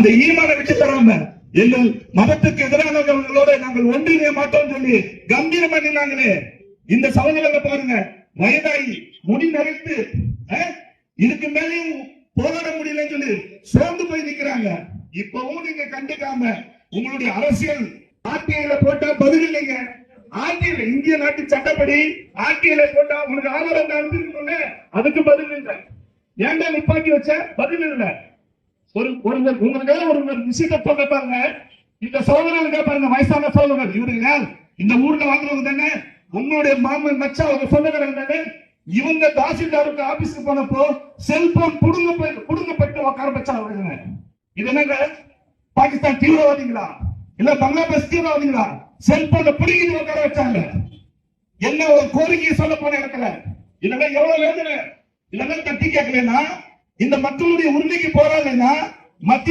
அந்த ஈமானை விட்டு தராம எங்கள் மதத்துக்கு எதிரானவர்களோட நாங்கள் ஒன்றிணைய மாட்டோம் சொல்லி கம்பீரமா நின்னாங்களே. இந்த சகோதரங்க பாருங்க, வயதாகி முடி நரைத்து இதுக்கு மேலேயும் போராட முடியலன்னு சொல்லி சோர்ந்து போய் நிக்கிறாங்க. இப்பவும் நீங்க கண்டுக்காம உங்களுடைய அரசியல் ஆர்டிஐல போட்டா பதில் இல்லைங்க. ஆர்டிஐல இந்திய நாட்டு சட்டப்படி ஆர்டிஐல போட்டா உங்களுக்கு ஆதாரம் அனுப்பிருக்கணும்ல, அதுக்கு பதில் இல்லை. ஏன்டா நிப்பாட்டி வச்ச பதில் இல்லை. ஒரு விஷயத்தை சொல்ல பாருங்க. இந்த சோதனை பாருங்க, வயசான சோதனை இவருங்க இந்த ஊர்ல வாழ்றவங்க தானே, உங்களுடைய மாமன் மச்சா அவங்க சொந்தக்காரங்க தானே. இவங்க தாசில்தாருக்கு ஆபீஸ்க்கு போனப்போ செல்போன் புடுங்கப்பட்டு உட்கார வச்சாங்க. இது என்னங்க பாகிஸ்தான் தீவிரவாதிகளா இல்ல பங்களாதேஷ் தீவிரவாதிகளா? செல்போனை புடுங்கி உட்கார வச்சாங்க. என்ன ஒரு கோரிக்கையை சொல்ல போன இடத்துல இதெல்லாம் எவ்வளவு வேதனை. இதெல்லாம் தட்டி கேட்கலன்னா, இந்த மக்களுடைய உரிமைக்கு போராடலைன்னா மத்திய